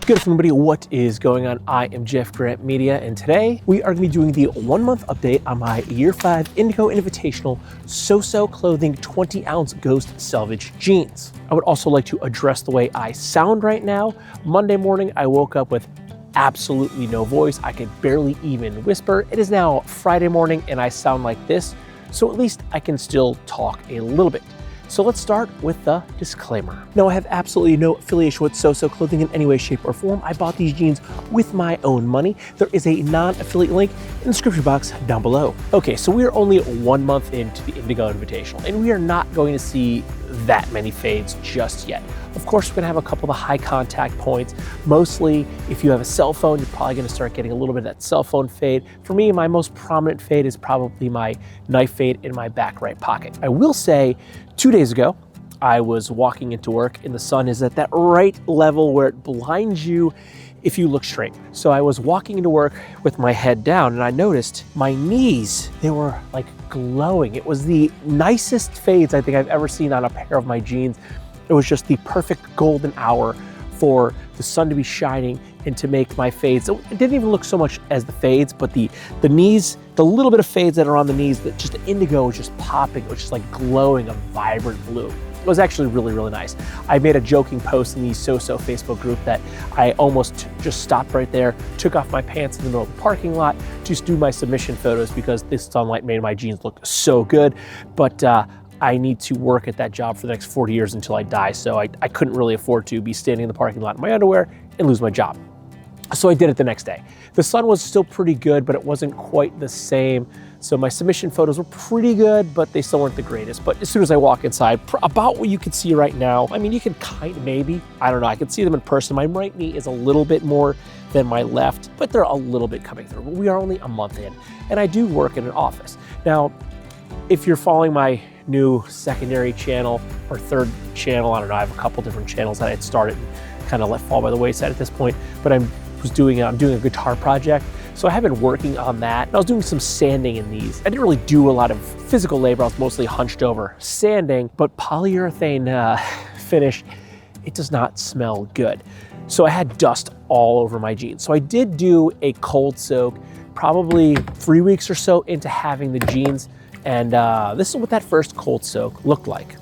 Good everybody, what is going on? I am jeffgrantMEDIA, and today we are going to be doing the 1-month update on my Year 5 Indigo Invitational SoSo Clothing 20oz Ghost Selvedge jeans. I would also like to address the way I sound right now. Monday morning, I woke up with absolutely no voice. I could barely even whisper. It is now Friday morning and I sound like this, so at least I can still talk a little bit. So let's start with the disclaimer. No, I have absolutely no affiliation with SoSo Clothing in any way, shape, or form. I bought these jeans with my own money. There is a non-affiliate link in the description box down below. Okay, so we are only 1 month into the Indigo Invitational, and we are not going to see that many fades just yet. Of course, we're gonna have a couple of the high contact points. Mostly, if you have a cell phone, you're probably gonna start getting a little bit of that cell phone fade. For me, my most prominent fade is probably my knife fade in my back right pocket. I will say, 2 days ago, I was walking into work and the sun is at that right level where it blinds you if you look straight. So I was walking into work with my head down and I noticed my knees, they were like glowing. It was the nicest fades I think I've ever seen on a pair of my jeans. It was just the perfect golden hour for the sun to be shining and to make my fades. So it didn't even look so much as the fades, but the knees, the little bit of fades that are on the knees, that just the indigo was just popping. It was just like glowing a vibrant blue. It was actually really, really nice. I made a joking post in the SoSo Facebook group that I almost just stopped right there, took off my pants in the middle of the parking lot to just do my submission photos because this sunlight made my jeans look so good. But I need to work at that job for the next 40 years until I die, so I couldn't really afford to be standing in the parking lot in my underwear and lose my job. So I did it the next day. The sun was still pretty good, but it wasn't quite the same. So my submission photos were pretty good, but they still weren't the greatest. But as soon as I walk inside, about what you can see right now, I mean, you can kind of maybe, I don't know, I can see them in person. My right knee is a little bit more than my left, but they're a little bit coming through. But we are only a month in, and I do work in an office. Now, if you're following my new secondary channel or third channel, I don't know, I have a couple different channels that I had started and kind of let fall by the wayside at this point, but I'm doing a guitar project. So I have been working on that. I was doing some sanding in these. I didn't really do a lot of physical labor. I was mostly hunched over sanding, but polyurethane finish, it does not smell good. So I had dust all over my jeans. So I did do a cold soak probably 3 weeks or so into having the jeans. And this is what that first cold soak looked like.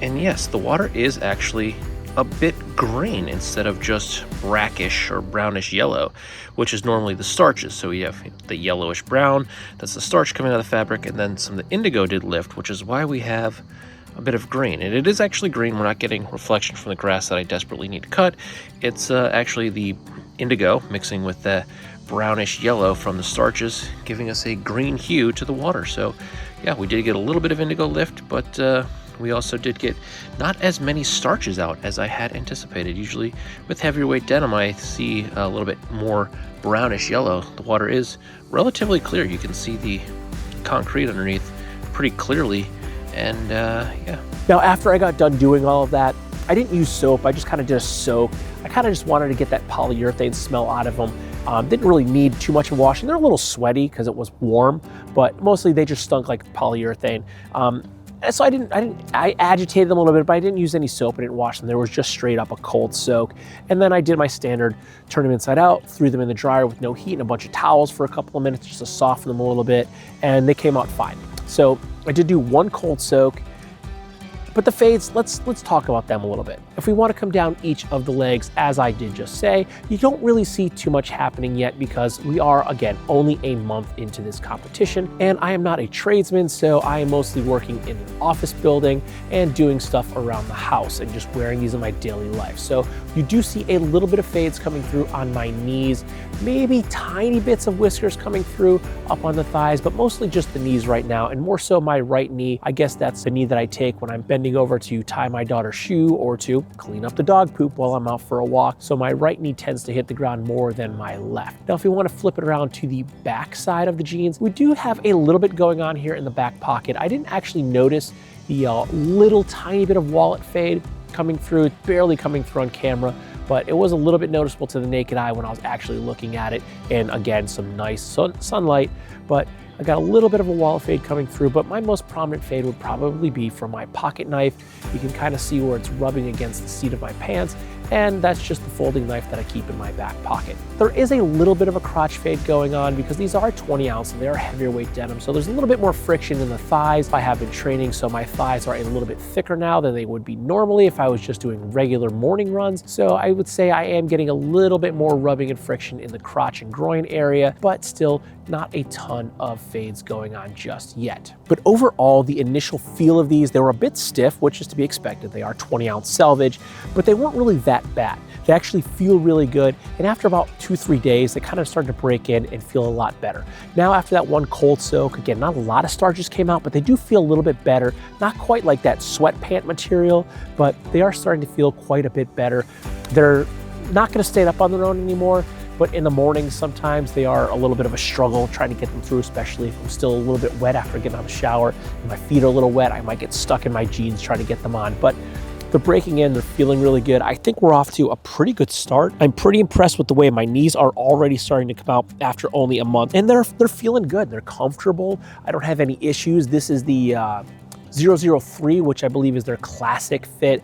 And yes, the water is actually a bit green instead of just brackish or brownish yellow, which is normally the starches. So we have the yellowish brown, that's the starch coming out of the fabric, and then some of the indigo did lift, which is why we have a bit of green. And it is actually green. We're not getting reflection from the grass that I desperately need to cut. It's actually the indigo mixing with the brownish yellow from the starches, giving us a green hue to the water. So yeah, we did get a little bit of indigo lift, but we also did get not as many starches out as I had anticipated. Usually with heavier weight denim, I see a little bit more brownish yellow. The water is relatively clear. You can see the concrete underneath pretty clearly. And yeah. Now, after I got done doing all of that, I didn't use soap. I just kind of did a soak. I kind of just wanted to get that polyurethane smell out of them. Didn't really need too much of washing. They're a little sweaty because it was warm, but mostly they just stunk like polyurethane. So I agitated them a little bit, but I didn't use any soap. I didn't wash them. There was just straight up a cold soak. And then I did my standard, turned them inside out, threw them in the dryer with no heat and a bunch of towels for a couple of minutes just to soften them a little bit. And they came out fine. So I did do one cold soak. But the fades, let's talk about them a little bit. If we want to come down each of the legs, as I did just say, you don't really see too much happening yet because we are, again, only a month into this competition. And I am not a tradesman, so I am mostly working in an office building and doing stuff around the house and just wearing these in my daily life. So you do see a little bit of fades coming through on my knees, maybe tiny bits of whiskers coming through up on the thighs, but mostly just the knees right now, and more so my right knee. I guess that's the knee that I take when I'm bending bending over to tie my daughter's shoe or to clean up the dog poop while I'm out for a walk. So my right knee tends to hit the ground more than my left. Now, if you want to flip it around to the back side of the jeans, we do have a little bit going on here in the back pocket. I didn't actually notice the little tiny bit of wallet fade coming through. It's barely coming through on camera, but it was a little bit noticeable to the naked eye when I was actually looking at it. And again, some nice sunlight, but I got a little bit of a wallet fade coming through, but my most prominent fade would probably be from my pocket knife. You can kind of see where it's rubbing against the seat of my pants, and that's just the folding knife that I keep in my back pocket. There is a little bit of a crotch fade going on because these are 20 ounce and they are heavier weight denim, so there's a little bit more friction in the thighs. I have been training, so my thighs are a little bit thicker now than they would be normally if I was just doing regular morning runs. So I would say I am getting a little bit more rubbing and friction in the crotch and groin area, but still not a ton of fades going on just yet. But overall, the initial feel of these, they were a bit stiff, which is to be expected. They are 20 ounce selvage, but they weren't really that bad. They actually feel really good. And after about 2-3 days, they kind of started to break in and feel a lot better. Now, after that one cold soak, again, not a lot of starches came out, but they do feel a little bit better. Not quite like that sweat pant material, but they are starting to feel quite a bit better. They're not gonna stand up on their own anymore, but in the morning, sometimes they are a little bit of a struggle trying to get them through, especially if I'm still a little bit wet after getting out of the shower and my feet are a little wet. I might get stuck in my jeans trying to get them on, but they're breaking in, they're feeling really good. I think we're off to a pretty good start. I'm pretty impressed with the way my knees are already starting to come out after only a month, and they're feeling good. They're comfortable. I don't have any issues. This is the 003, which I believe is their classic fit.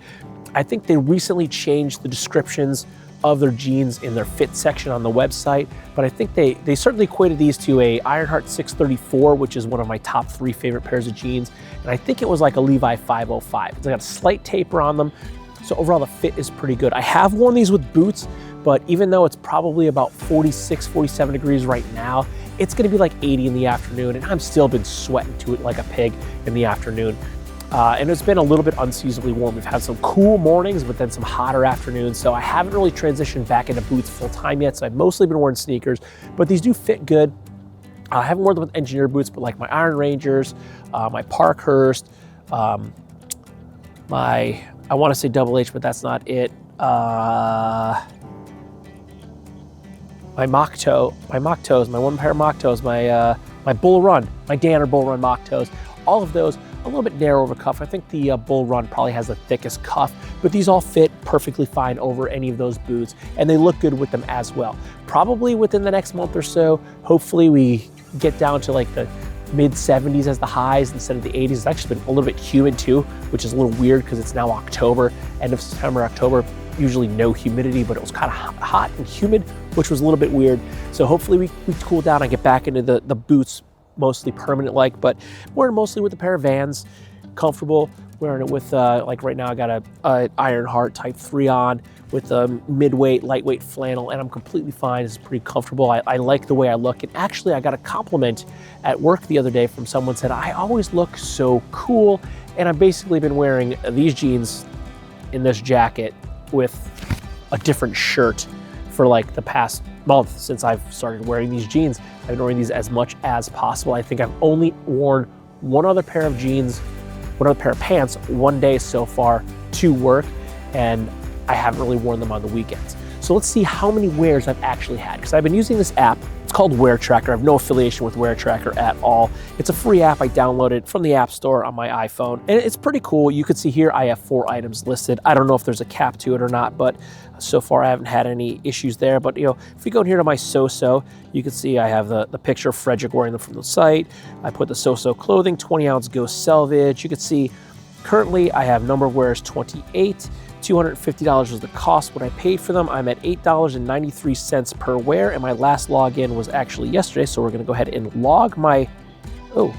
I think they recently changed the descriptions of their jeans in their fit section on the website, but I think they certainly equated these to a Ironheart 634, which is one of my top 3 favorite pairs of jeans, and I think it was like a Levi 505. It's got a slight taper on them, so overall the fit is pretty good. I have worn these with boots, but even though it's probably about 46, 47 degrees right now, it's gonna be like 80 in the afternoon, and I've still been sweating to it like a pig in the afternoon. And it's been a little bit unseasonably warm. We've had some cool mornings, but then some hotter afternoons. So I haven't really transitioned back into boots full time yet. So I've mostly been wearing sneakers, but these do fit good. I haven't worn them with engineer boots, but like my Iron Rangers, my Parkhurst, I want to say Double H, but that's not it. My mock toes, my one pair of mock toes, my Bull Run, my Danner Bull Run mock toes, all of those. A little bit narrow over cuff. I think the Bull Run probably has the thickest cuff, but these all fit perfectly fine over any of those boots, and they look good with them as well. Probably within the next month or so, hopefully we get down to like the mid 70s as the highs instead of the 80s. It's actually been a little bit humid too, which is a little weird because it's now October, end of September, October, usually no humidity, but it was kind of hot and humid, which was a little bit weird. So hopefully we cool down and get back into the boots mostly permanent like, but wearing mostly with a pair of Vans, comfortable. Wearing it with like right now I got a Ironheart Type 3 on with a mid-weight, lightweight flannel, and I'm completely fine. It's pretty comfortable. I like the way I look, and actually I got a compliment at work the other day from someone said, I always look so cool, and I've basically been wearing these jeans in this jacket with a different shirt for like the past month since I've started wearing these jeans. I've been wearing these as much as possible. I think I've only worn one other pair of jeans, one other pair of pants one day so far to work, and I haven't really worn them on the weekends. So let's see how many wears I've actually had, because I've been using this app. It's called Wear Tracker. I have no affiliation with Wear Tracker at all. It's a free app. I downloaded from the App Store on my iPhone, and it's pretty cool. You can see here I have 4 items listed. I don't know if there's a cap to it or not, but so far I haven't had any issues there. But you know, if we go in here to my SoSo, you can see I have the picture of Frederick wearing them from the site. I put the SoSo Clothing 20oz Ghost Selvedge. You can see currently I have number of wears 28. $250 was the cost when I paid for them. I'm at $8.93 per wear, and my last login was actually yesterday, so we're gonna go ahead and log my, it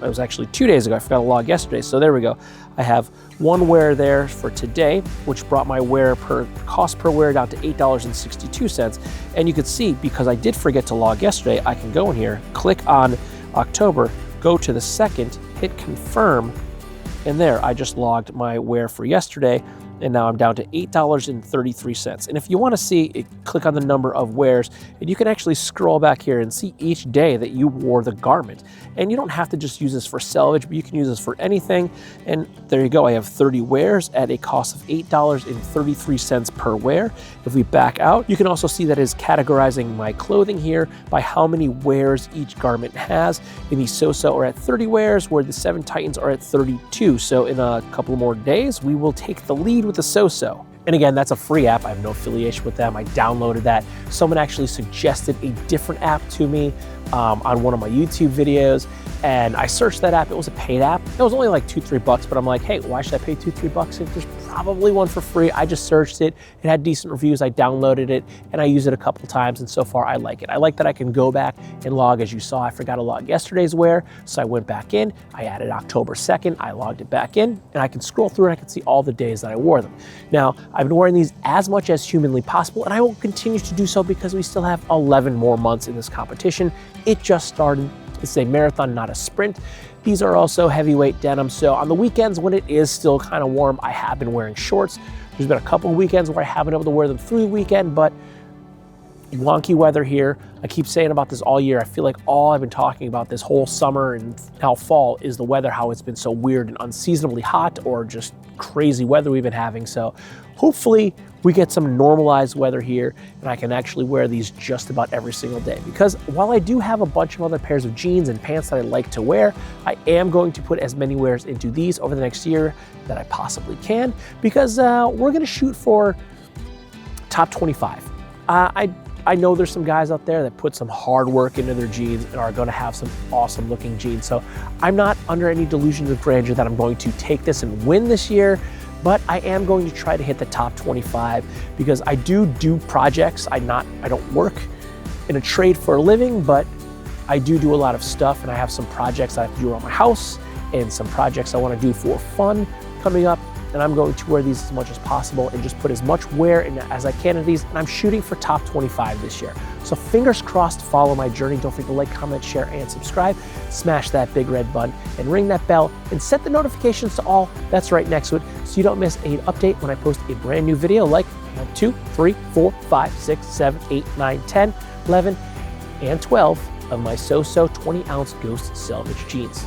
was actually 2 days ago. I forgot to log yesterday, so there we go. I have 1 wear there for today, which brought my wear cost per wear down to $8.62. And you can see, because I did forget to log yesterday, I can go in here, click on October, go to the 2nd, hit confirm, and there, I just logged my wear for yesterday, and now I'm down to $8.33. And if you want to see it, click on the number of wears, and you can actually scroll back here and see each day that you wore the garment. And you don't have to just use this for selvage, but you can use this for anything. And there you go, I have 30 wears at a cost of $8.33 per wear. If we back out, you can also see that it is categorizing my clothing here by how many wears each garment has. In the SoSo are at 30 wears, where the 7 Titans are at 32. So in a couple more days, we will take the lead with the SoSo. And again, that's a free app. I have no affiliation with them. I downloaded that. Someone actually suggested a different app to me on one of my YouTube videos, and I searched that app. It was a paid app. It was only like $2-3, but I'm like, hey, why should I pay $2-3 if there's probably one for free? I just searched it. It had decent reviews. I downloaded it, and I used it a couple times, and so far I like it. I like that I can go back and log. As you saw, I forgot to log yesterday's wear, so I went back in. I added October 2nd. I logged it back in, and I can scroll through and I can see all the days that I wore them. Now, I've been wearing these as much as humanly possible, and I will continue to do so because we still have 11 more months in this competition. It just started. It's a marathon, not a sprint. These are also heavyweight denim, so on the weekends when it is still kind of warm, I have been wearing shorts. There's been a couple of weekends where I haven't been able to wear them through the weekend, but wonky weather here. I keep saying about this all year. I feel like all I've been talking about this whole summer and now fall is the weather, how it's been so weird and unseasonably hot, or just crazy weather we've been having. So hopefully we get some normalized weather here and I can actually wear these just about every single day. Because while I do have a bunch of other pairs of jeans and pants that I like to wear, I am going to put as many wears into these over the next year that I possibly can, because we're gonna shoot for top 25. I know there's some guys out there that put some hard work into their jeans and are going to have some awesome looking jeans. So I'm not under any delusions of grandeur that I'm going to take this and win this year, but I am going to try to hit the top 25 because I do projects. I don't work in a trade for a living, but I do a lot of stuff, and I have some projects I have to do around my house and some projects I want to do for fun coming up. And I'm going to wear these as much as possible and just put as much wear in as I can of these, and I'm shooting for top 25 this year. So fingers crossed, follow my journey. Don't forget to like, comment, share, and subscribe. Smash that big red button and ring that bell and set the notifications to all that's right next to it so you don't miss an update when I post a brand new video like 1, 2, 3, 4, 5, 6, 7, 8, 9, 10, 11, and 12 of my SoSo 20-ounce Ghost Selvedge jeans.